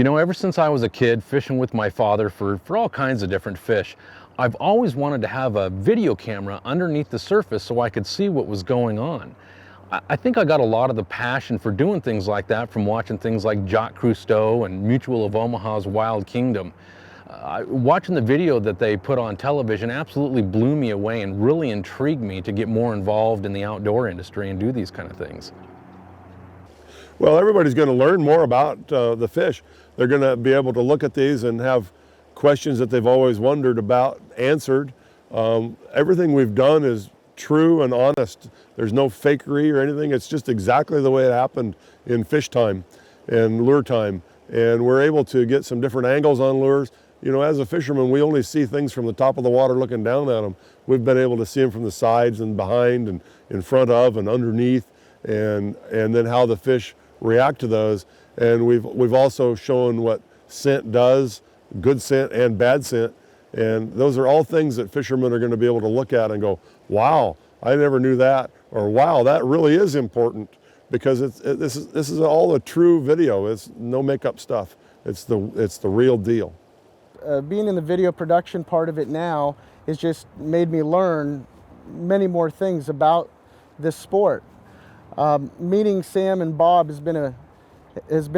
You know, ever since I was a kid fishing with my father for all kinds of different fish, I've always wanted to have a video camera underneath the surface so I could see what was going on. I think I got a lot of the passion for doing things like that from watching things like Jacques Cousteau and Mutual of Omaha's Wild Kingdom. Watching the video that they put on television absolutely blew me away and really intrigued me to get more involved in the outdoor industry and do these kind of things. Well, everybody's going to learn more about the fish. They're going to be able to look at these and have questions that they've always wondered about answered. Everything we've done is true and honest. There's no fakery or anything. It's just exactly the way it happened in fish time and lure time. And we're able to get some different angles on lures. You know, as a fisherman, we only see things from the top of the water looking down at them. We've been able to see them from the sides and behind and in front of and underneath, and then how the fish react to those. And we've also shown what scent does, good scent and bad scent. And those are all things that fishermen are going to be able to look at and go, wow, I never knew that, or wow, that really is important, because this is all a true video. It's no makeup stuff. It's the real deal. Being in the video production part of it now has just made me learn many more things about this sport. Meeting Sam and Bob has been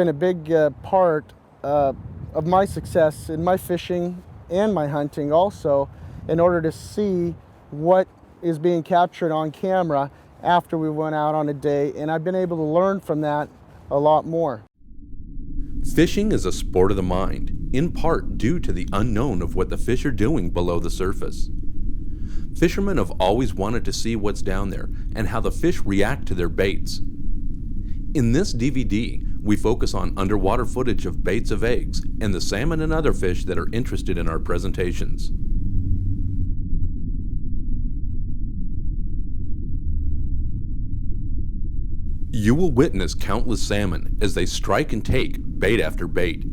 a big part of my success in my fishing and my hunting also, in order to see what is being captured on camera after we went out on a day, and I've been able to learn from that a lot more. Fishing is a sport of the mind, in part due to the unknown of what the fish are doing below the surface. Fishermen have always wanted to see what's down there and how the fish react to their baits. In this DVD, we focus on underwater footage of baits of eggs and the salmon and other fish that are interested in our presentations. You will witness countless salmon as they strike and take bait after bait.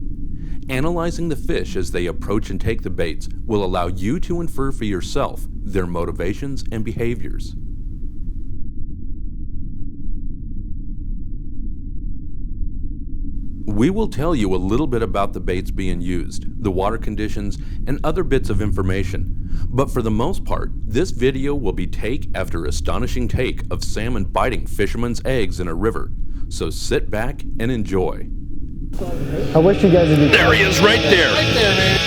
Analyzing the fish as they approach and take the baits will allow you to infer for yourself their motivations and behaviors. We will tell you a little bit about the baits being used, the water conditions, and other bits of information. But for the most part, this video will be take after astonishing take of salmon biting fishermen's eggs in a river. So sit back and enjoy. I wish you guys would be... There he is, right there. Right there, man.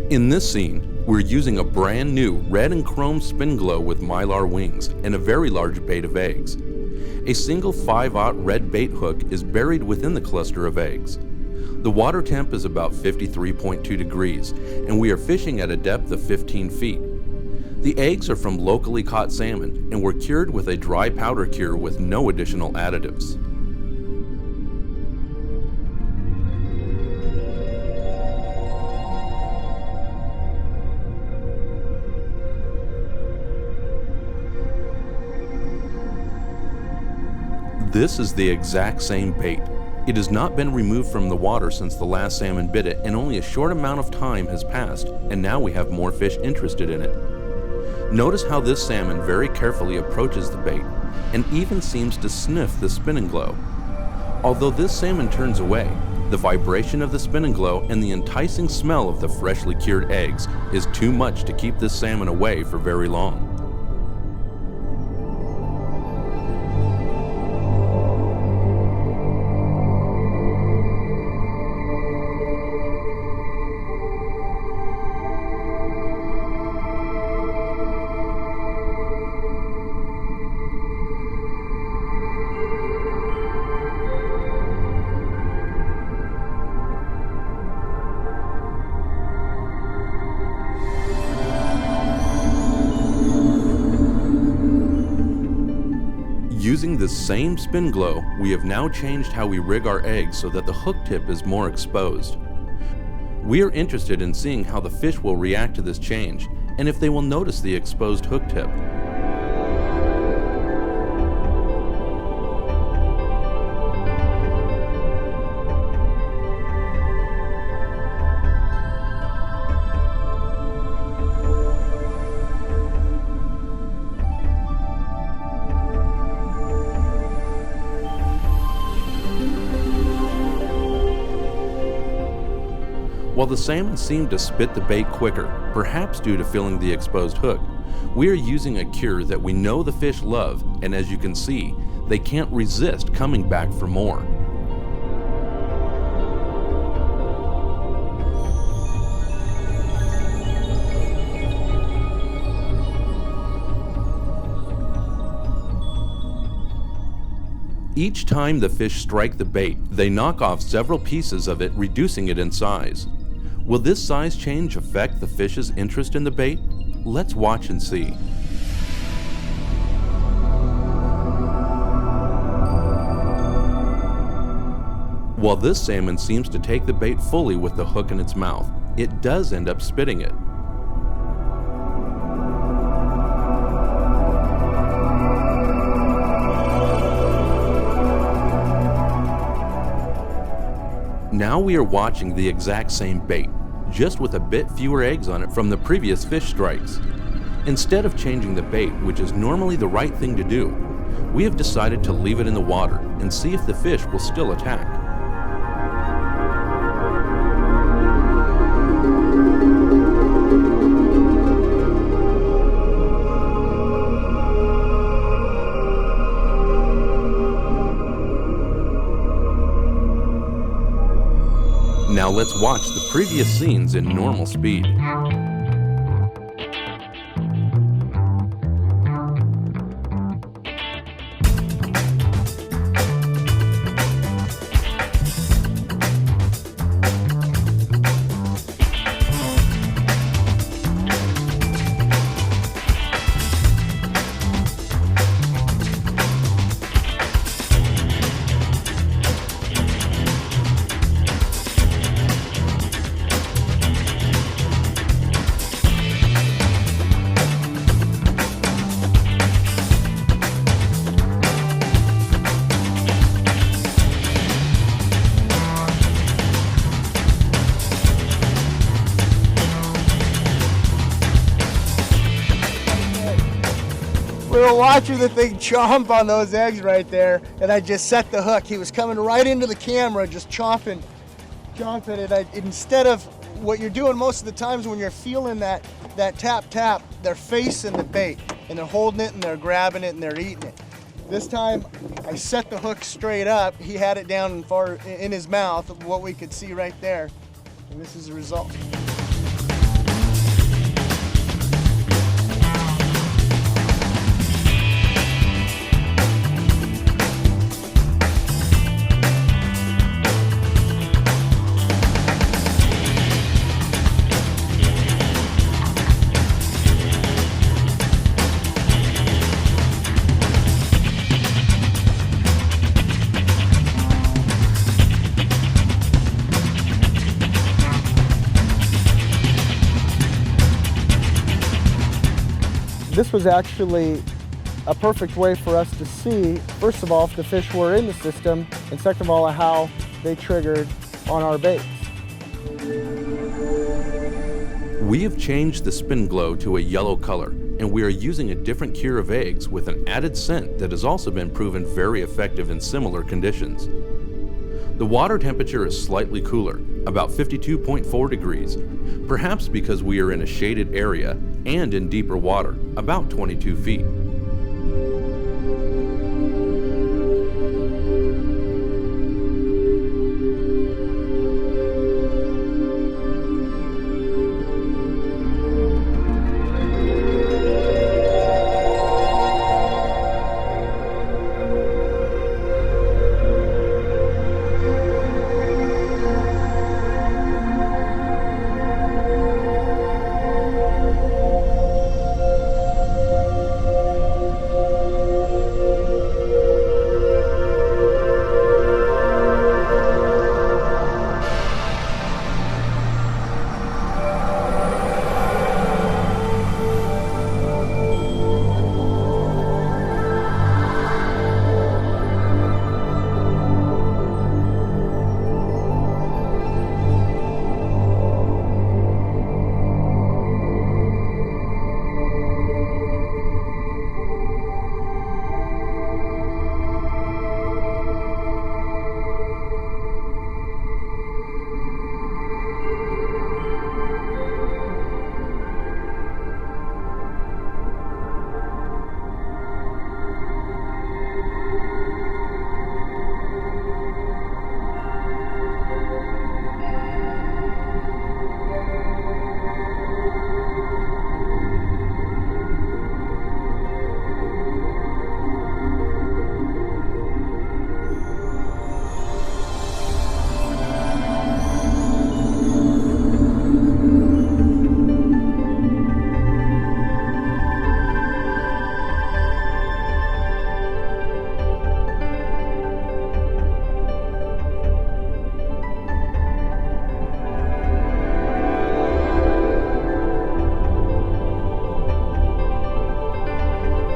In this scene, we're using a brand new red and chrome spin glow with mylar wings and a very large bait of eggs. A single 5/0 red bait hook is buried within the cluster of eggs. The water temp is about 53.2 degrees, and we are fishing at a depth of 15 feet. The eggs are from locally caught salmon and were cured with a dry powder cure with no additional additives. This is the exact same bait. It has not been removed from the water since the last salmon bit it, and only a short amount of time has passed, and now we have more fish interested in it. Notice how this salmon very carefully approaches the bait and even seems to sniff the spin and glow. Although this salmon turns away, the vibration of the spin and glow and the enticing smell of the freshly cured eggs is too much to keep this salmon away for very long. Using this same spin glow, we have now changed how we rig our eggs so that the hook tip is more exposed. We are interested in seeing how the fish will react to this change and if they will notice the exposed hook tip. While the salmon seem to spit the bait quicker, perhaps due to feeling the exposed hook, we are using a cure that we know the fish love, and as you can see, they can't resist coming back for more. Each time the fish strike the bait, they knock off several pieces of it, reducing it in size. Will this size change affect the fish's interest in the bait? Let's watch and see. While this salmon seems to take the bait fully with the hook in its mouth, it does end up spitting it. Now we are watching the exact same bait, just with a bit fewer eggs on it from the previous fish strikes. Instead of changing the bait, which is normally the right thing to do, we have decided to leave it in the water and see if the fish will still attack. Now let's watch the previous scenes in normal speed. We were watching the thing chomp on those eggs right there, and I just set the hook. He was coming right into the camera, just chomping it. Instead of what you're doing most of the times when you're feeling that tap, they're facing the bait, and they're holding it, and they're grabbing it, and they're eating it. This time, I set the hook straight up. He had it down far in his mouth, what we could see right there, and this is the result. This was actually a perfect way for us to see, first of all, if the fish were in the system, and second of all, how they triggered on our baits. We have changed the spin glow to a yellow color, and we are using a different cure of eggs with an added scent that has also been proven very effective in similar conditions. The water temperature is slightly cooler, about 52.4 degrees, perhaps because we are in a shaded area and in deeper water, about 22 feet.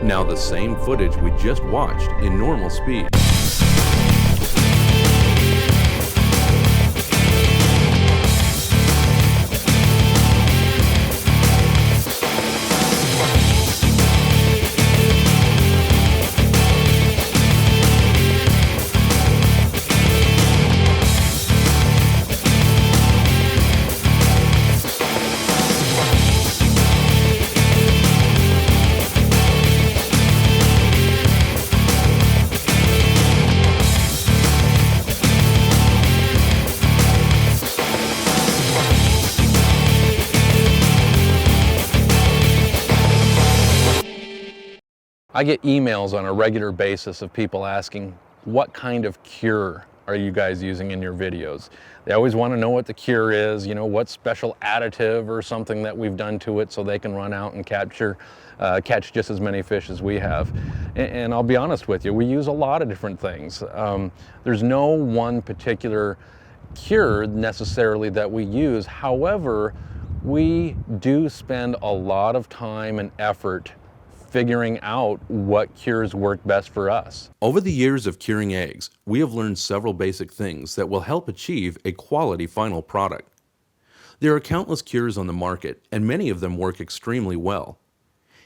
Now the same footage we just watched in normal speed. I get emails on a regular basis of people asking, what kind of cure are you guys using in your videos? They always want to know what the cure is, you know, what special additive or something that we've done to it so they can run out and catch just as many fish as we have. And I'll be honest with you, we use a lot of different things. There's no one particular cure necessarily that we use. However, we do spend a lot of time and effort figuring out what cures work best for us. Over the years of curing eggs, we have learned several basic things that will help achieve a quality final product. There are countless cures on the market, and many of them work extremely well.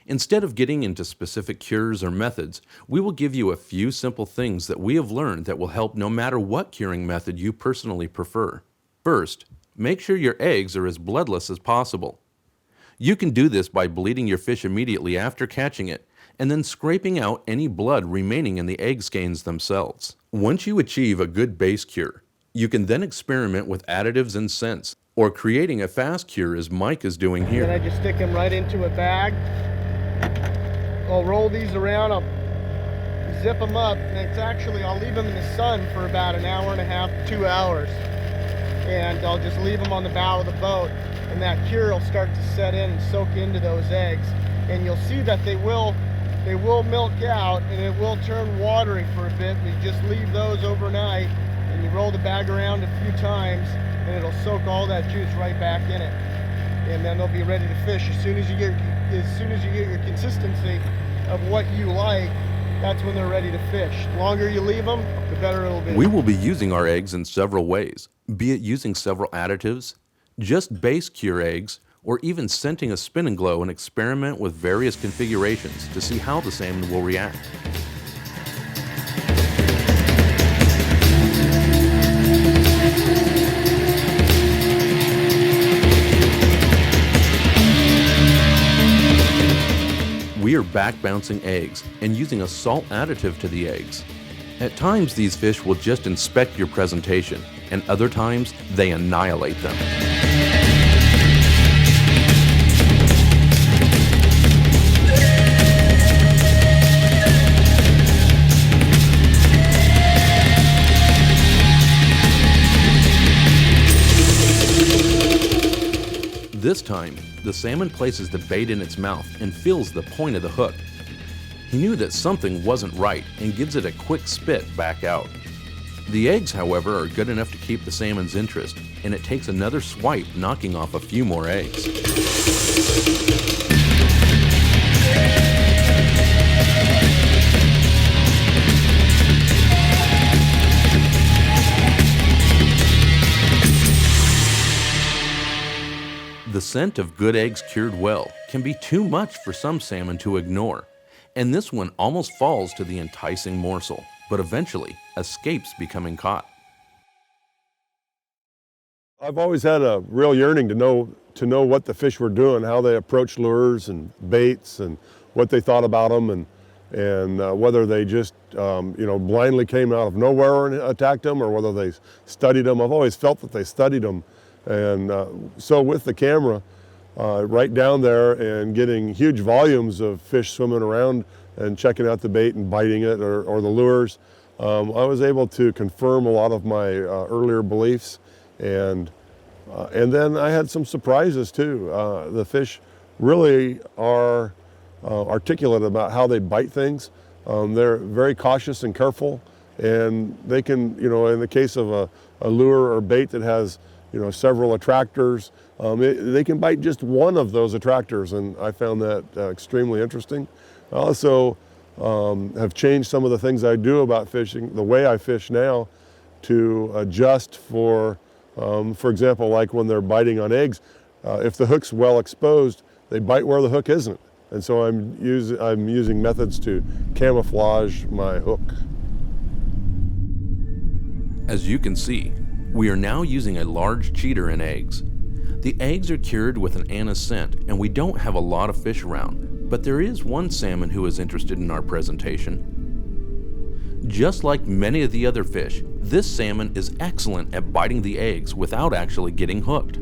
Instead of getting into specific cures or methods, we will give you a few simple things that we have learned that will help no matter what curing method you personally prefer. First, make sure your eggs are as bloodless as possible. You can do this by bleeding your fish immediately after catching it, and then scraping out any blood remaining in the egg skeins themselves. Once you achieve a good base cure, you can then experiment with additives and scents, or creating a fast cure as Mike is doing here. Then I just stick them right into a bag. I'll roll these around, I'll zip them up, and it's actually, I'll leave them in the sun for about an hour and a half, 2 hours. And I'll just leave them on the bow of the boat, and that cure will start to set in and soak into those eggs. And you'll see that they will milk out, and it will turn watery for a bit. You just leave those overnight, and you roll the bag around a few times, and it'll soak all that juice right back in it. And then they'll be ready to fish. As soon as you get as soon as you get your consistency of what you like, that's when they're ready to fish. The longer you leave them, the better it'll be. We will be using our eggs in several ways, be it using several additives, just base cure eggs, or even scenting a spin and glow and experiment with various configurations to see how the salmon will react. We are back bouncing eggs and using a salt additive to the eggs. At times these fish will just inspect your presentation, and other times they annihilate them. This time, the salmon places the bait in its mouth and feels the point of the hook. He knew that something wasn't right and gives it a quick spit back out. The eggs, however, are good enough to keep the salmon's interest, and it takes another swipe, knocking off a few more eggs. The scent of good eggs cured well can be too much for some salmon to ignore, and this one almost falls to the enticing morsel, but eventually escapes becoming caught. I've always had a real yearning to know what the fish were doing, how they approached lures and baits, and what they thought about them, and whether they just blindly came out of nowhere and attacked them, or whether they studied them. I've always felt that they studied them. And so with the camera right down there and getting huge volumes of fish swimming around and checking out the bait and biting it or the lures, I was able to confirm a lot of my earlier beliefs. And then I had some surprises too. The fish really are articulate about how they bite things. They're very cautious and careful, and they can, in the case of a lure or bait that has several attractors, they can bite just one of those attractors, and I found that extremely interesting. I also have changed some of the things I do about fishing, the way I fish now, to adjust for example, like when they're biting on eggs, if the hook's well exposed, they bite where the hook isn't. And so I'm using methods to camouflage my hook. As you can see, we are now using a large cheater in eggs. The eggs are cured with an anise scent, and we don't have a lot of fish around, but there is one salmon who is interested in our presentation. Just like many of the other fish, this salmon is excellent at biting the eggs without actually getting hooked.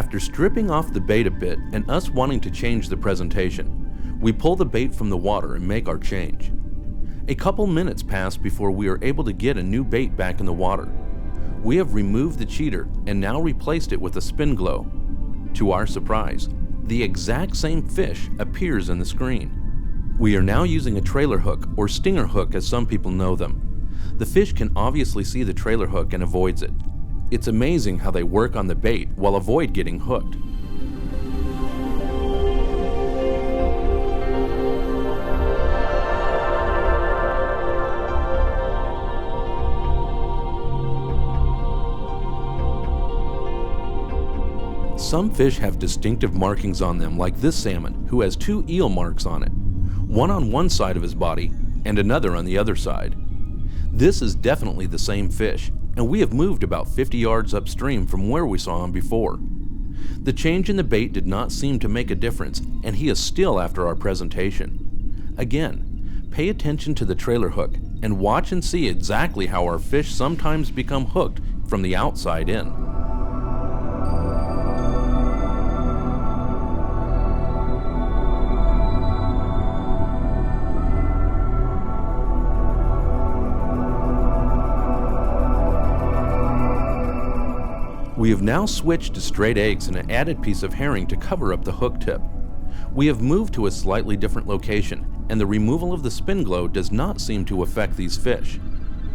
After stripping off the bait a bit and us wanting to change the presentation, we pull the bait from the water and make our change. A couple minutes pass before we are able to get a new bait back in the water. We have removed the cheater and now replaced it with a spin glow. To our surprise, the exact same fish appears in the screen. We are now using a trailer hook, or stinger hook as some people know them. The fish can obviously see the trailer hook and avoids it. It's amazing how they work on the bait while avoid getting hooked. Some fish have distinctive markings on them, like this salmon, who has 2 eel marks on it, one on one side of his body and another on the other side. This is definitely the same fish, and we have moved about 50 yards upstream from where we saw him before. The change in the bait did not seem to make a difference, and he is still after our presentation. Again, pay attention to the trailer hook and watch and see exactly how our fish sometimes become hooked from the outside in. We have now switched to straight eggs and an added piece of herring to cover up the hook tip. We have moved to a slightly different location, and the removal of the spin glow does not seem to affect these fish.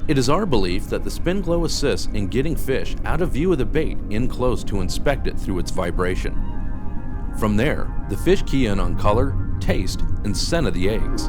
It is our belief that the spin glow assists in getting fish out of view of the bait in close to inspect it through its vibration. From there, the fish key in on color, taste, and scent of the eggs.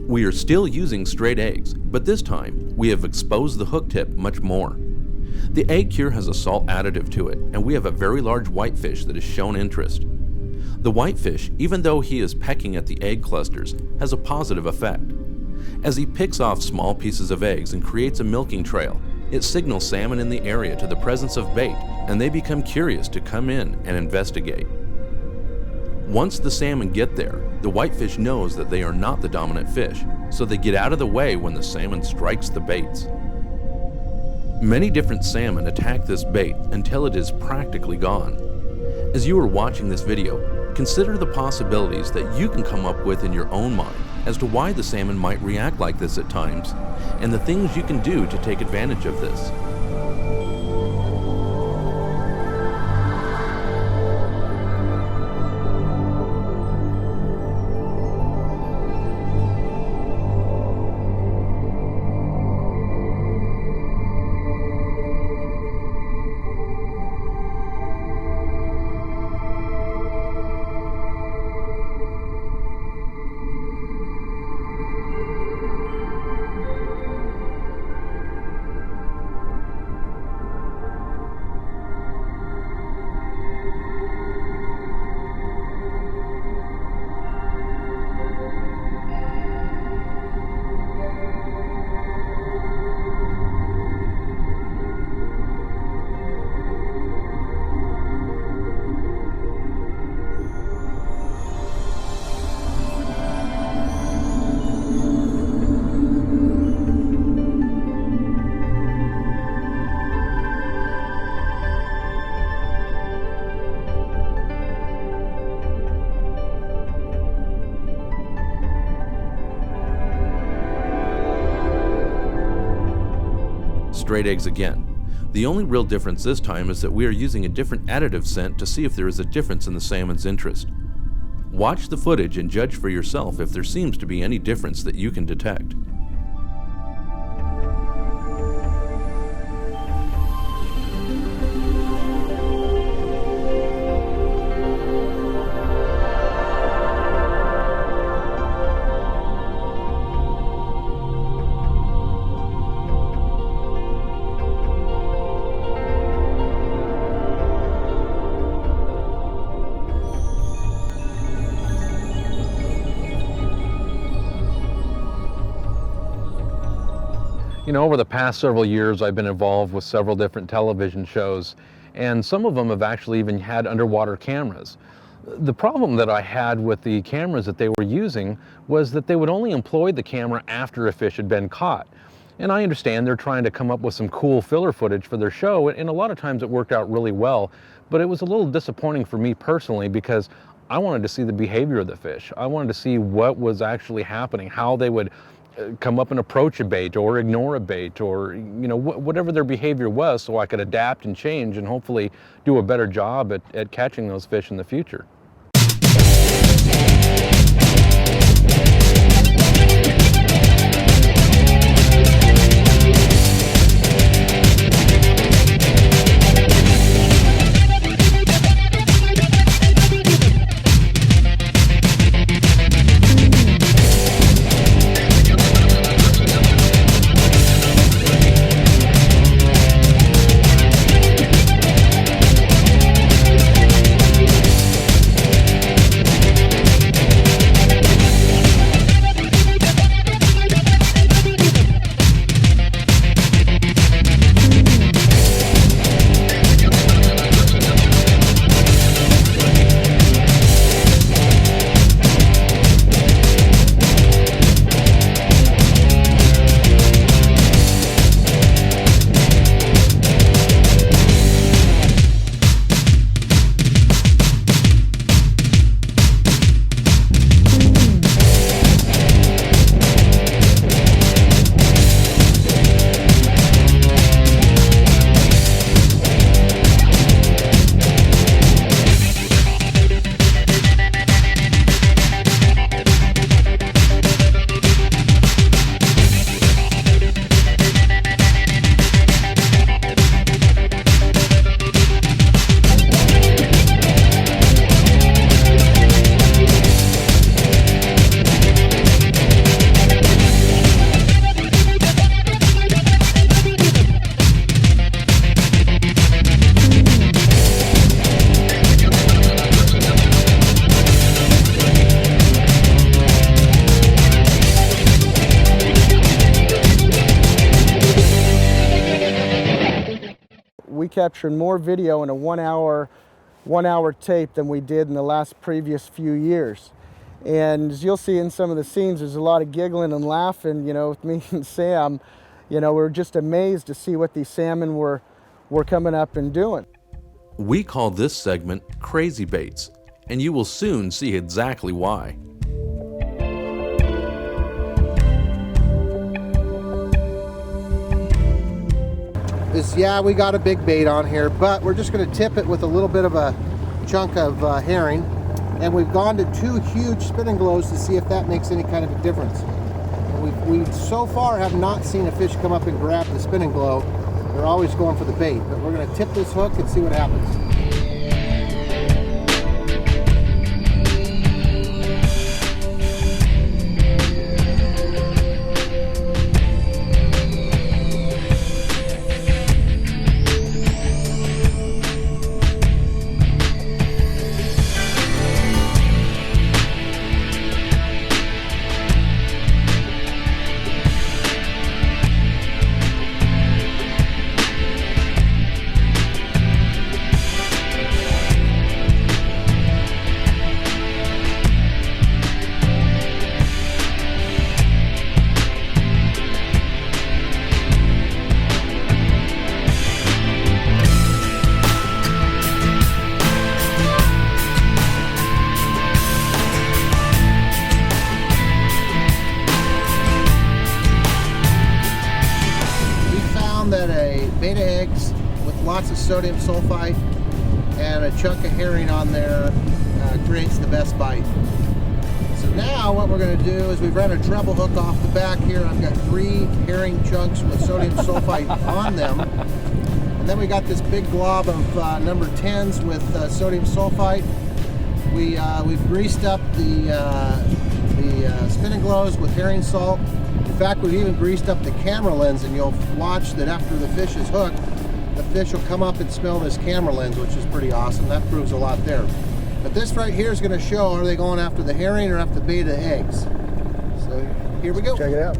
We are still using straight eggs, but this time we have exposed the hook tip much more. The egg cure has a salt additive to it, and we have a very large whitefish that has shown interest. The whitefish, even though he is pecking at the egg clusters, has a positive effect. As he picks off small pieces of eggs and creates a milking trail, it signals salmon in the area to the presence of bait, and they become curious to come in and investigate. Once the salmon get there, the whitefish knows that they are not the dominant fish, so they get out of the way when the salmon strikes the baits. Many different salmon attack this bait until it is practically gone. As you are watching this video, consider the possibilities that you can come up with in your own mind as to why the salmon might react like this at times, and the things you can do to take advantage of this. straight eggs again. The only real difference this time is that we are using a different additive scent to see if there is a difference in the salmon's interest. Watch the footage and judge for yourself if there seems to be any difference that you can detect. You know, over the past several years, I've been involved with several different television shows, and some of them have actually even had underwater cameras. The problem that I had with the cameras that they were using was that they would only employ the camera after a fish had been caught. And I understand they're trying to come up with some cool filler footage for their show, and a lot of times it worked out really well, but it was a little disappointing for me personally because I wanted to see the behavior of the fish. I wanted to see what was actually happening, how they would come up and approach a bait or ignore a bait, or whatever their behavior was, so I could adapt and change and hopefully do a better job at catching those fish in the future. We captured more video in a one hour tape than we did in the previous few years. And as you'll see in some of the scenes, there's a lot of giggling and laughing, with me and Sam. We're just amazed to see what these salmon were coming up and doing. We call this segment Crazy Baits, and you will soon see exactly why. We got a big bait on here, but we're just going to tip it with a little bit of a chunk of herring, and we've gone to 2 huge spinning glows to see if that makes any kind of a difference. And we so far have not seen a fish come up and grab the spinning glow. They're always going for the bait, but we're going to tip this hook and see what happens. beta eggs with lots of sodium sulfite and a chunk of herring on there creates the best bite. So now what we're going to do is we've run a treble hook off the back here. I've got 3 herring chunks with sodium sulfite on them. And then we got this big glob of number 10s with sodium sulfite. We've greased up the spin and glows with herring salt. In fact, we've even greased up the camera lens, and you'll watch that after the fish is hooked, the fish will come up and smell this camera lens, which is pretty awesome. That proves a lot there. But this right here is going to show, are they going after the herring or after the beta eggs? So here we go. Check it out.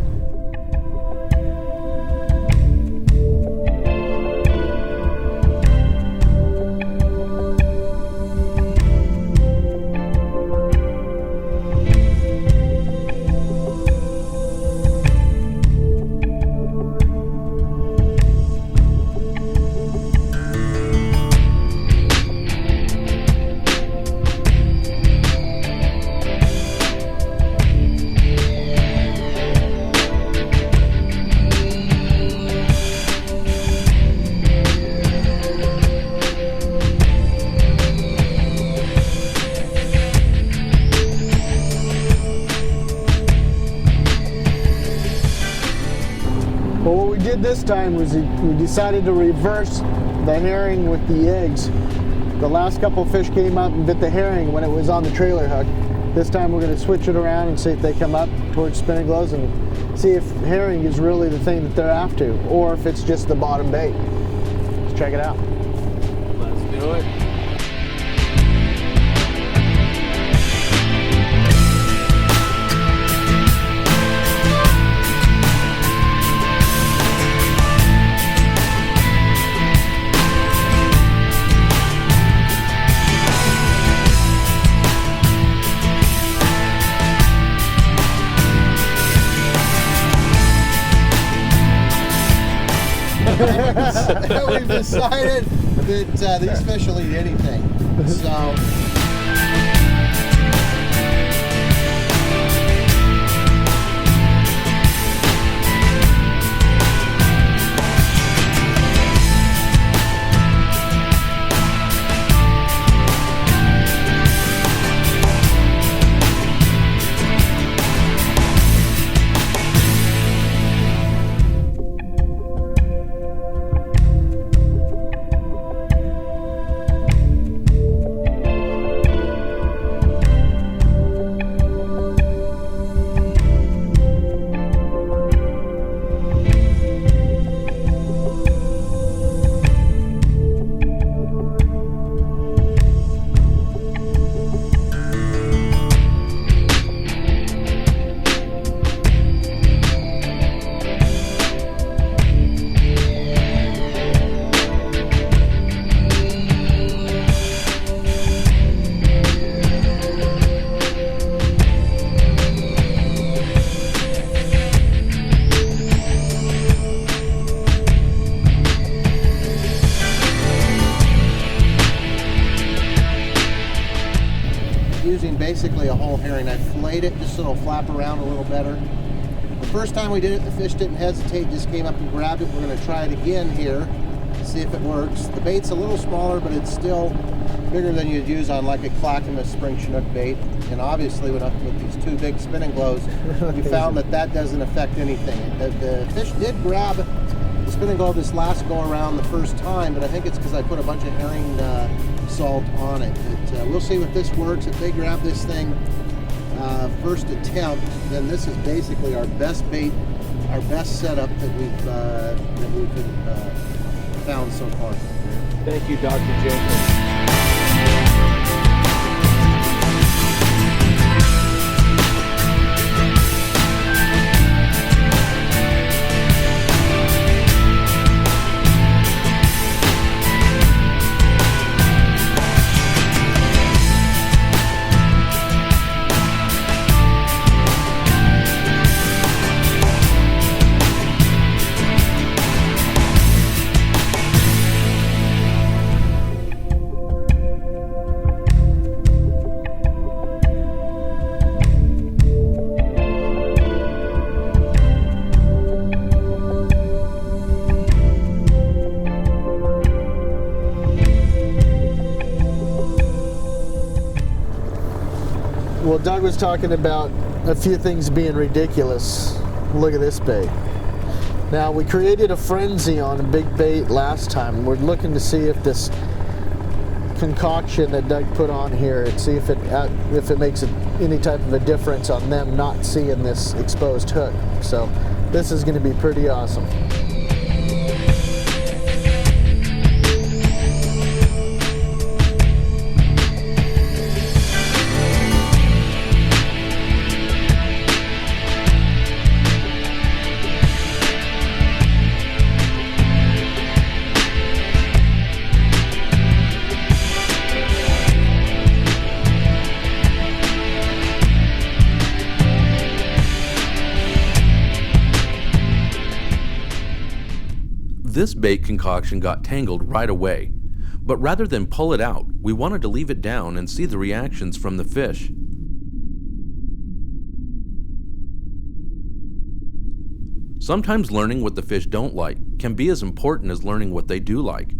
Well, what we did this time was we decided to reverse the herring with the eggs. The last couple fish came up and bit the herring when it was on the trailer hook. This time we're going to switch it around and see if they come up towards spinning glows and see if herring is really the thing that they're after, or if it's just the bottom bait. Let's check it out. Let's do it. We've decided that these fish will eat anything. So. Using basically a whole herring. I filleted it just so it'll flap around a little better. The first time we did it, the fish didn't hesitate, just came up and grabbed it. We're going to try it again here, see if it works. The bait's a little smaller, but it's still bigger than you'd use on like a Clackamas spring Chinook bait. And obviously with these 2 big spinning glows, we found that doesn't affect anything. The fish did grab the spinning glow this last go around the first time, but I think it's because I put a bunch of herring salt on it. But we'll see if this works. If they grab this thing first attempt, then this is basically our best bait, our best setup that we've found so far. Thank you, Dr. Jacobs. Well, Doug was talking about a few things being ridiculous. Look at this bait. Now, we created a frenzy on a big bait last time. We're looking to see if this concoction that Doug put on here, and see if it makes any type of a difference on them not seeing this exposed hook. So this is going to be pretty awesome. This bait concoction got tangled right away, but rather than pull it out, we wanted to leave it down and see the reactions from the fish. Sometimes learning what the fish don't like can be as important as learning what they do like.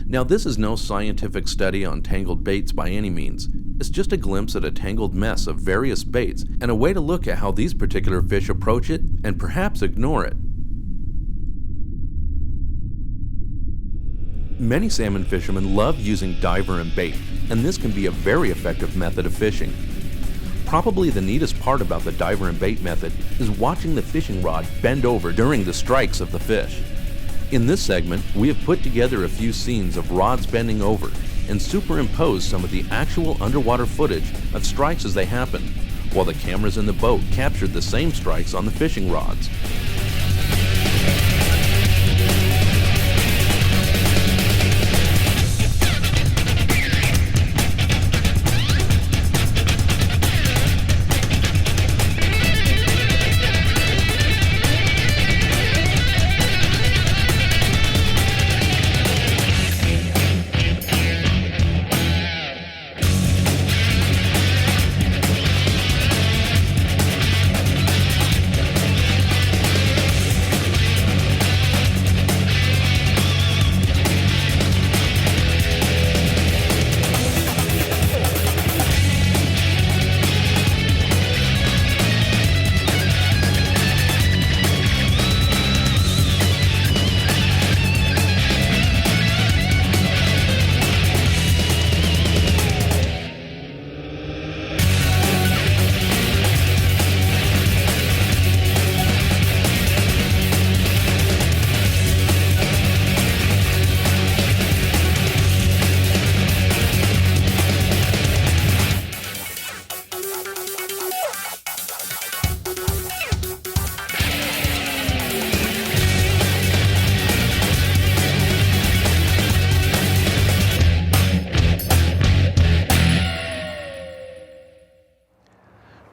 Now, this is no scientific study on tangled baits by any means. It's just a glimpse at a tangled mess of various baits and a way to look at how these particular fish approach it and perhaps ignore it. Many salmon fishermen love using diver and bait, and this can be a very effective method of fishing. Probably the neatest part about the diver and bait method is watching the fishing rod bend over during the strikes of the fish. In this segment, we have put together a few scenes of rods bending over and superimposed some of the actual underwater footage of strikes as they happened, while the cameras in the boat captured the same strikes on the fishing rods.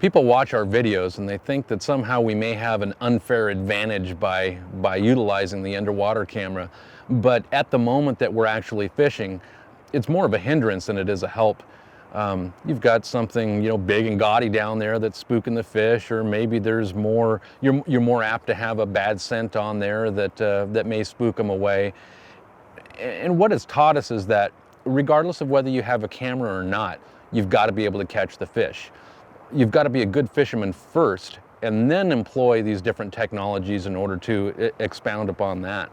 People watch our videos and they think that somehow we may have an unfair advantage by utilizing the underwater camera. But at the moment that we're actually fishing, it's more of a hindrance than it is a help. You've got something, big and gaudy down there that's spooking the fish, or maybe there's more, you're more apt to have a bad scent on there that may spook them away. And what it's taught us is that regardless of whether you have a camera or not, you've got to be able to catch the fish. You've got to be a good fisherman first and then employ these different technologies in order to expound upon that.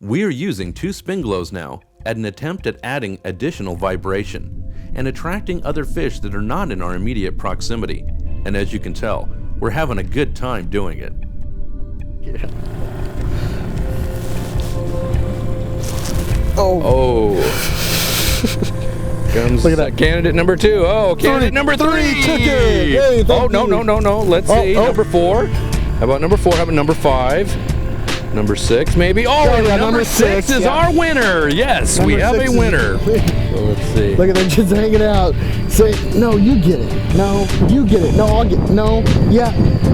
We're using 2 spin glows now at an attempt at adding additional vibration and attracting other fish that are not in our immediate proximity. And as you can tell, we're having a good time doing it. Oh. Comes Look at that. Candidate number 2. Oh, candidate number 3. Took it. Hey, Oh, thank no, you. no, no, no. Let's see. Number 4. How about number 4? How about number 5? Number 6, maybe. Oh, Yeah, and yeah, number number 6 6, is yeah. our winner. Yes, we Number have 6 a is- winner. So let's see. Look at them just hanging out. Say, no, you get it. No, you get it. No, I'll get it. No, yeah,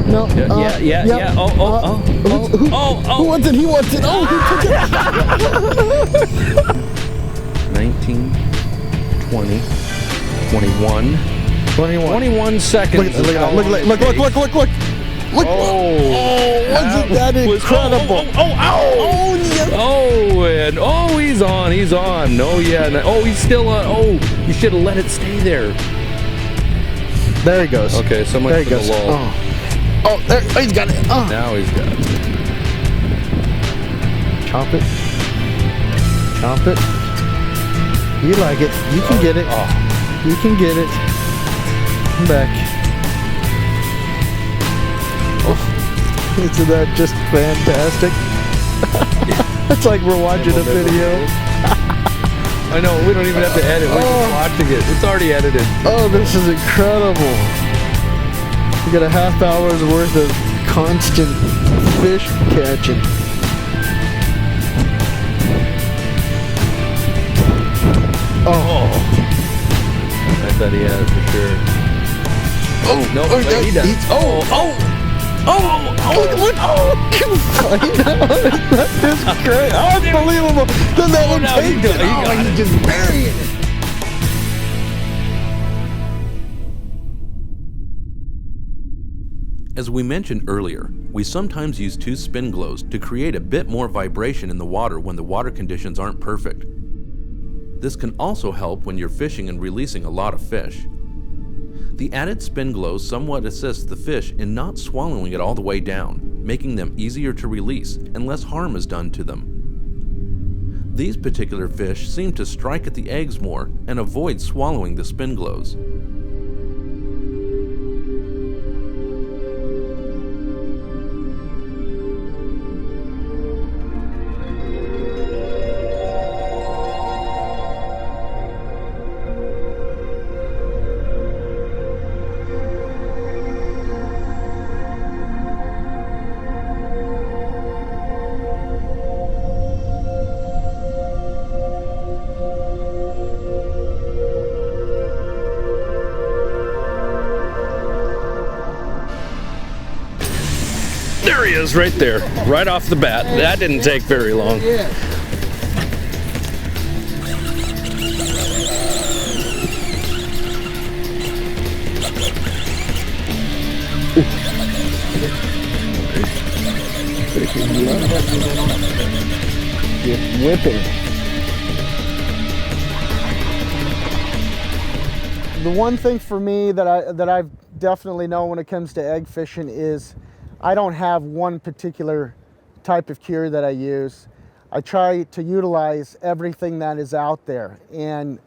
no. Yeah. Oh. Who wants it? He wants it. Oh, he took it. 19, 20, 21, 21 seconds. Look at that. Look. Look. Oh, Wasn't that incredible? Oh, yes. Oh, and he's on. Oh, yeah. Oh, he's still on. Oh, you should have let it stay there. There he goes. Okay, so much There he for the goes. lull. Oh, there, he's got it. Oh. Now he's got it. Chomp it. Chomp it. You like it. You can get it. Oh. You can get it. Come back. Isn't that just fantastic? It's like we're watching a video. I know, we don't even have to edit. We're just watching it. It's already edited. Oh, this is incredible. We got a half hour's worth of constant fish catching. Oh. I bet he has for sure. Oh, No, oh, wait, he does. he's- oh, look. That's great. Unbelievable. Then that one no, he takes got- it. he got He's it. just burying it. As we mentioned earlier, we sometimes use 2 spin glows to create a bit more vibration in the water when the water conditions aren't perfect. This can also help when you're fishing and releasing a lot of fish. The added spin glows somewhat assists the fish in not swallowing it all the way down, making them easier to release and less harm is done to them. These particular fish seem to strike at the eggs more and avoid swallowing the spin glows. There he is, right there, right off the bat. That didn't take very long. Yeah. Just whipping. The one thing for me that I've definitely know when it comes to egg fishing is I don't have one particular type of cure that I use. I try to utilize everything that is out there, and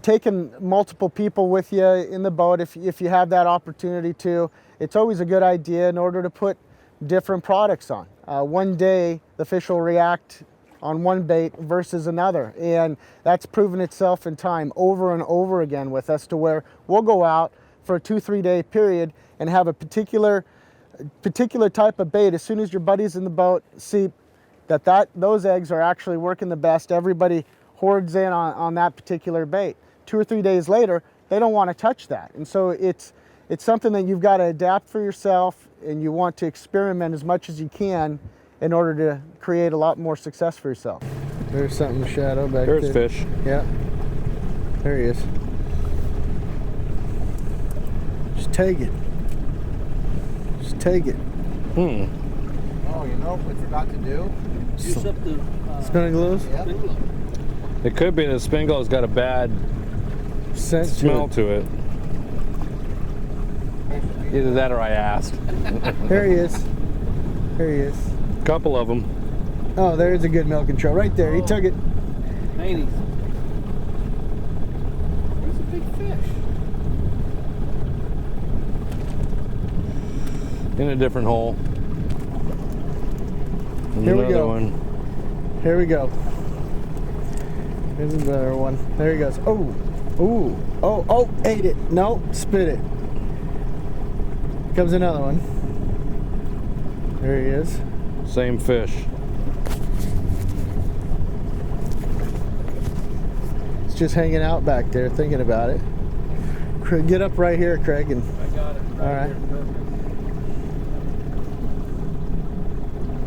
taking multiple people with you in the boat if you have that opportunity to, it's always a good idea in order to put different products on. One day the fish will react on one bait versus another, and that's proven itself in time over and over again with us, to where we'll go out for a 2-3 day period and have a particular type of bait. As soon as your buddies in the boat see that those eggs are actually working the best, everybody hoards in on that particular bait. 2 or 3 days later, they don't want to touch that. And so it's something that you've got to adapt for yourself, and you want to experiment as much as you can in order to create a lot more success for yourself. There's something shadow back there. There's fish. Yeah. There he is. Just take it. Just take it. Oh, you know what we forgot to do? Juice up the Spinning glows? Yep. It could be the spin glow's got a bad Scent smell to it. Either that or I asked. There he is. There he is. Couple of them. Oh, there's a good milk control right there. He took it. 90s. There's a big fish. In a different hole. There's Here we another go. one. Here we go. Here's another one. There he goes. Oh, ooh, oh, ate it. No, spit it. Comes another one. There he is. Same fish. It's just hanging out back there, thinking about it. Get up right here, Craig, and I got it. all right. Here, perfect.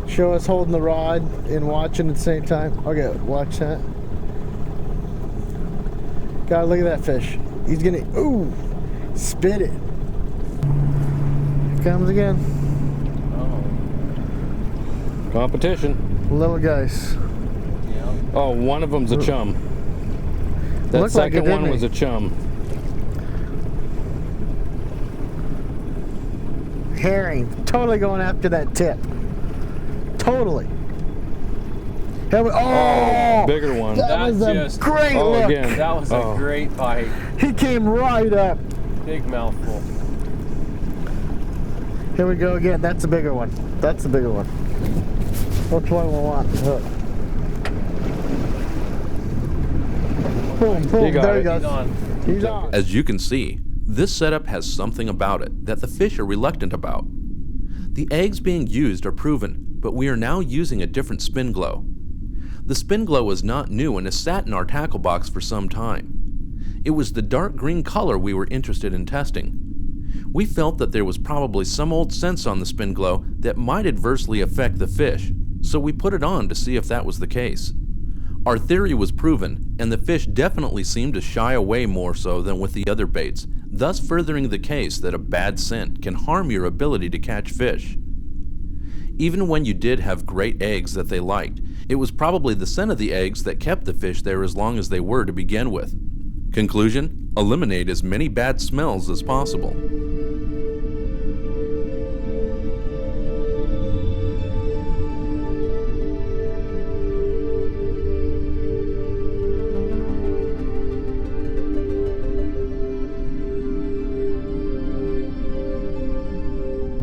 Show us holding the rod and watching at the same time. Okay, watch that. God, look at that fish. He's gonna, ooh, spit it. Here comes again. Competition. Little guys. Yeah. Oh, one of them's a chum. That Looked like it, second one didn't was he? a chum. Herring. Totally going after that tip. Totally. Oh, Bigger one. that That was a just- great Oh, look. again. That was Oh. a great bite. He came right up. Big mouthful. Here we go again. That's a bigger one. That's a bigger one. Which one we want? Look. Boom, boom. You got There he it. goes. He's on. He's on. As you can see, this setup has something about it that the fish are reluctant about. The eggs being used are proven, but we are now using a different spin glow. The spin glow is not new and has sat in our tackle box for some time. It was the dark green color we were interested in testing. We felt that there was probably some old sense on the spin glow that might adversely affect the fish, so we put it on to see if that was the case. Our theory was proven, and the fish definitely seemed to shy away more so than with the other baits, thus furthering the case that a bad scent can harm your ability to catch fish. Even when you did have great eggs that they liked, it was probably the scent of the eggs that kept the fish there as long as they were to begin with. Conclusion: eliminate as many bad smells as possible.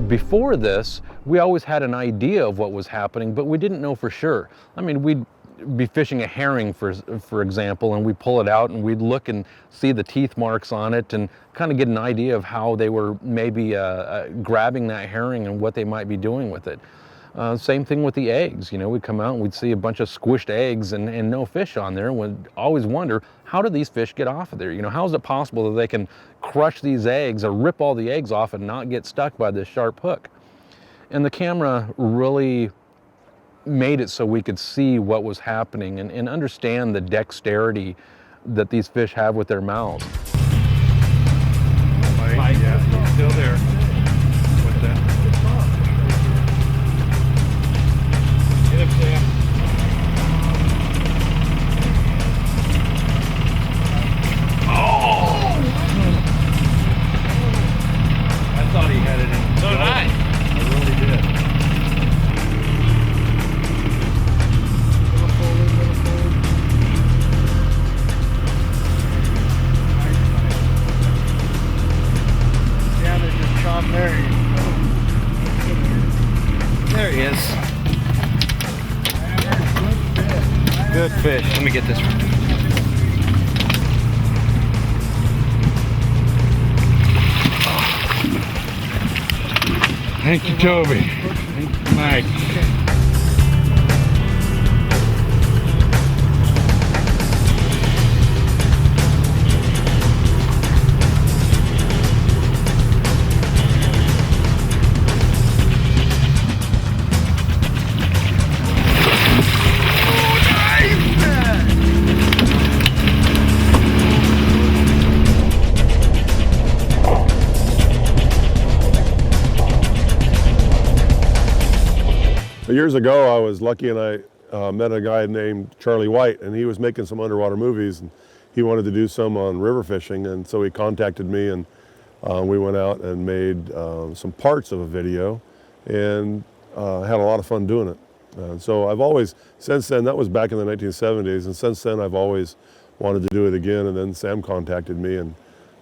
Before this, we always had an idea of what was happening, but we didn't know for sure. I mean, we'd be fishing a herring, for example, and we'd pull it out and we'd look and see the teeth marks on it and kind of get an idea of how they were maybe grabbing that herring and what they might be doing with it. Same thing with the eggs. You know, we'd come out and we'd see a bunch of squished eggs and no fish on there, and we'd always wonder, how do these fish get off of there? You know, how is it possible that they can crush these eggs or rip all the eggs off and not get stuck by this sharp hook? And the camera really made it so we could see what was happening and understand the dexterity that these fish have with their mouths. Yeah, he's still there. What's that? Get up, Sam. I thought he had it in. So did I. I really did. Yeah, there's just chop there. There he is. Good fish. Let me get this one. Thank you, Toby. Thank you, Mike. Years ago, I was lucky and I met a guy named Charlie White, and he was making some underwater movies, and he wanted to do some on river fishing, and so he contacted me, and we went out and made some parts of a video, and had a lot of fun doing it. So I've always, since then, that was back in the 1970s, and since then I've always wanted to do it again. And then Sam contacted me, and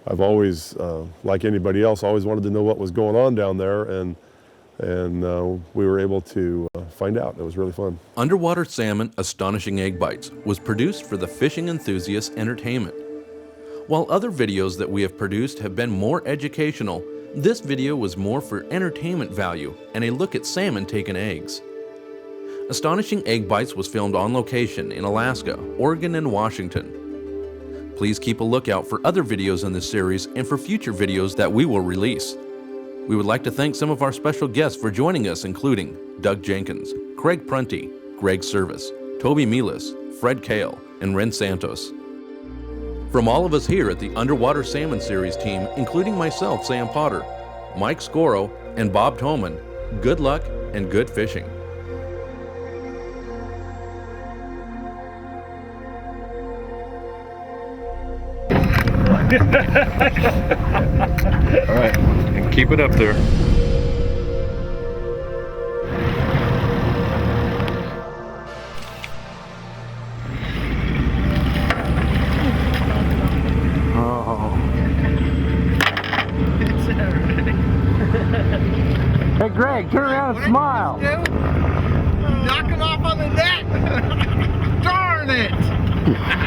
I've always, like anybody else, always wanted to know what was going on down there, and we were able to find out. It was really fun. Underwater Salmon Astonishing Egg Bites was produced for the fishing enthusiast entertainment. While other videos that we have produced have been more educational, this video was more for entertainment value and a look at salmon taking eggs. Astonishing Egg Bites was filmed on location in Alaska, Oregon, and Washington. Please keep a lookout for other videos in this series and for future videos that we will release. We would like to thank some of our special guests for joining us, including Doug Jenkins, Craig Prunty, Greg Service, Toby Milas, Fred Kale, and Ren Santos. From all of us here at the Underwater Salmon Series team, including myself, Sam Potter, Mike Scoro, and Bob Toman, good luck and good fishing. All right, and keep it up there. Hey Greg, turn around and smile. Knock him off on the net! Darn it!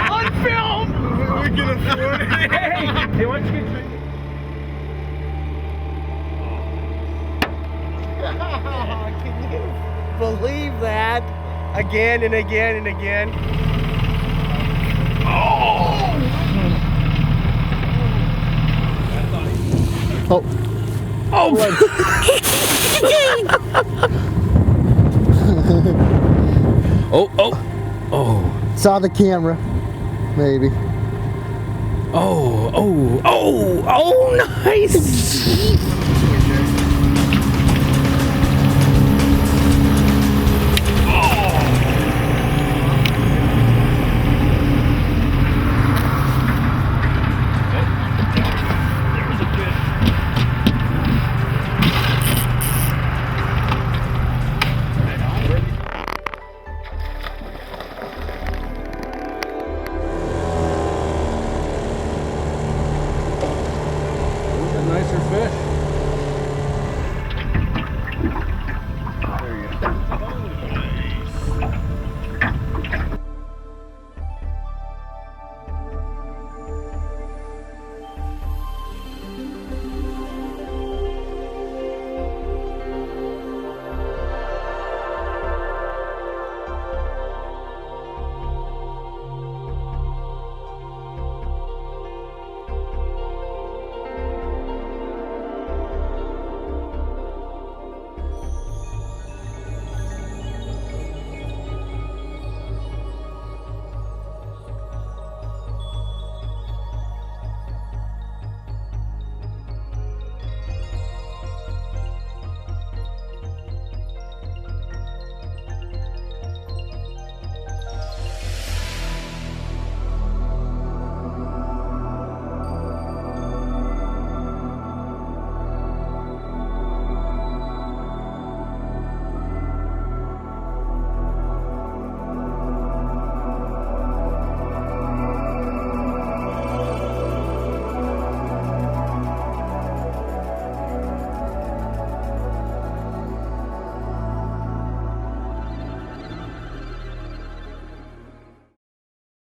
On film! We can afford it. Hey, why don't you get Can you believe that? Again and again and again. Oh! Oh, Saw the camera, maybe. nice!